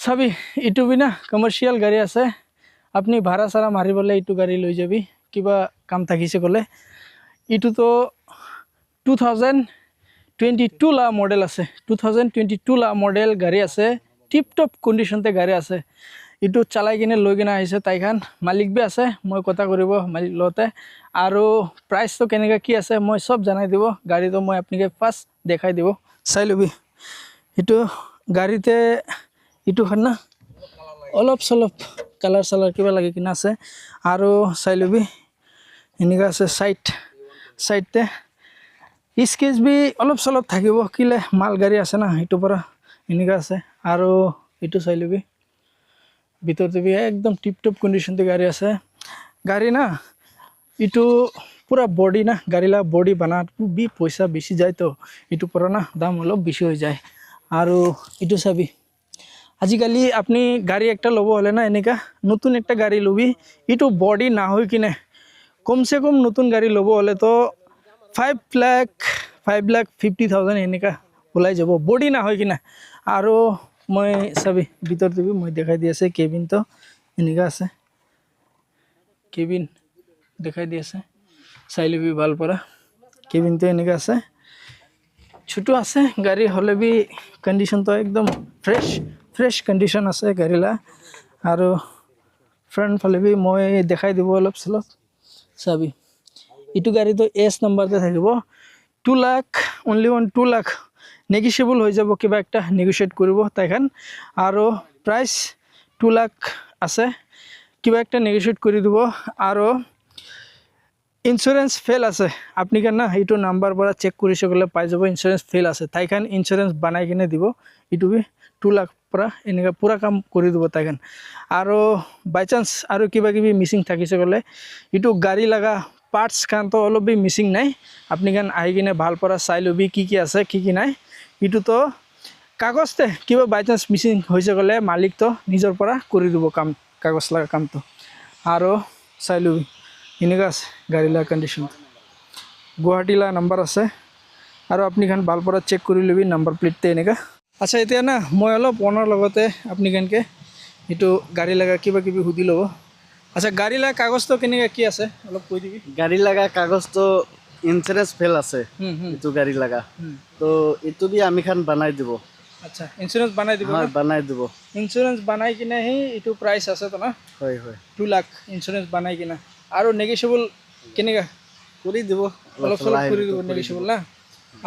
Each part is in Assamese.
চাবি ইটো বিনা কমাৰ্চিয়েল গাড়ী আছে আপনি ভাড়া চাৰা মাৰিবলৈ ইটো গাড়ী লৈ যাবি কিবা কাম থাকিছে ক'লে ইটোতো 2022 লা মডেল আছে 2022 লা মডেল গাড়ী আছে টিপ টপ কণ্ডিশ্যনতে গাড়ী আছে ইটো চালাই কিনে লৈ কিনে আহিছে তাইখান মালিক বি আছে মই কথা কৰিব মালিক লতে আৰু প্ৰাইচটো কেনেকৈ কি আছে মই সব জনাই দিব গাড়ীটো মই আপোনাক ফাৰ্ষ্ট দেখাই দিব চাই লবি ইটো গাড়ীতে ইটো খান না অলপ সলপ কালাৰ চালাৰ কিবা লাগি কিনে আছে আৰু চাই লবি এনেকুৱা আছে সাইডতে স্কেচ বি অলপ সলপ থাকিব কিলে মাল গাড়ী আছে না ইটো পৰা এনেকুৱা আছে আৰু ইটো চাই লবি ভিতৰতে বি একদম টিপ টপ কণ্ডিশ্যনতে গাড়ী আছে গাড়ী না ইটো পুৰা বডি না গাড়ীলা বডি বানাত বি পইচা বেছি যায় তো ইটো পৰা না দাম অলপ বেছি হৈ যায় আৰু ইটো চাবি আজিকালি আপনি গাড়ী একটা ল'ব হলে না এনেকা নতুন একটা গাড়ী লবি ইটো বডি না হৈ কিনে কমসে কম নতুন গাড়ী ল'ব হলে তো 5,50,000 এনেকা ওলাই যাব বডি না হৈ কিনে আৰু মই চাবি ভিতৰতে বি মই দেখাই দি আছে কেবিন তো এনেকা আছে কেবিন দেখাই দি আছে চাই লবি ভাল পৰা কেবিন তো এনেকা আছে ছোট আছে গাড়ী হলে বি কণ্ডিশ্যন তো একদম ফ্ৰেশ কণ্ডিশ্যন আছে গাড়ীলা আৰু ফ্ৰণ্ট ফালে বি মই দেখাই দিব অলপ চলপ চাবি ইটো গাড়ী তো এছ নম্বৰতে থাকিব 2 লাখ অনলি 2 লাখ নেগোচিয়েবল হৈ যাব কিবা একটা নেগোচিয়েট কৰিব তাইখান আৰু প্ৰাইস 2 লাখ আছে কিবা একটা নেগোচিয়েট কৰি দিব আৰু ইন্স্যুৰেন্স ফেল আছে আপনি কেন না এইটো নাম্বাৰ পৰা চেক কৰি সকলে পাই যাব ইন্স্যুৰেন্স ফেল আছে তাইখান ইন্স্যুৰেন্স বানাই কিনে দিব ইটো বি 2 লাখ পৰা এনেকা পুৰা কাম কৰি দিব তাইখান আৰু বাই চান্স আৰু কিবা কিবি মিসিং থাকিছে ক'লে ইটো গাড়ী লাগা পার্টস খান তো অলপ বি মিসিং নাই আপনি কেন আহি কিনে ভাল পৰা চাই লবি কি আছে কি নাই ইটো তো কাগজতে কিবা বাই চান্স মিসিং হৈছে ক'লে মালিক তো নিজৰ পৰা কৰি দিব কাম কাগজ লাগা কামটো আৰু চাই লবি এনেকা আছে গাড়ীলা কণ্ডিশ্যন গুৱাহাটীলা নাম্বাৰ আছে আৰু আপনি খান ভাল পৰা চেক কৰি লবি নাম্বাৰ প্লেটতে এনেকা আচ্ছা এতিয়া না মই অলপ ওনাৰ লগতে আপনি কেনকে এইটো গাড়ী লাগা কিবা কিবি সুধি ল'ব আচ্ছা গাড়ী লাগা কাগজটো কেনেকা কি আছে অলপ কৈ দিবি গাড়ী লাগা কাগজটো ইন্স্যুরেন্স ফেল আছে এইটো গাড়ী লাগা তো এইটো বি আমি খান বানাই দিব আচ্ছা ইন্স্যুরেন্স বানাই দিব হয় বানাই দিব ইন্স্যুরেন্স বানাই কিনে হি এইটো প্ৰাইস আছে তো না হয় 2 লাখ ইন্স্যুৰেন্স বানাই কিনে আৰু নেগোচিয়েবল কেনেকা কৰি দিব অলপ চলপ কৰি দিব নেগোচিয়েবল না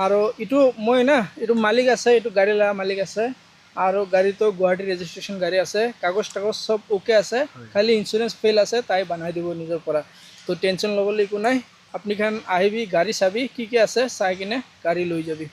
আৰু ইটো মই না ইটো মালিক আছে ইটো গাড়ী লাগা মালিক আছে আৰু গাড়ী তো গুৱাহাটী ৰেজিষ্ট্ৰেচন গাড়ী আছে কাগজ সব ওকে আছে খালি ইন্স্যুৰেন্স ফেল আছে তাই বানাই দিব নিজৰ পৰা তো টেনশন ল'বলৈ একো নাই আপনি খান আহিবি গাড়ী চাবি কি আছে চাই কিনে গাড়ী লৈ যাবি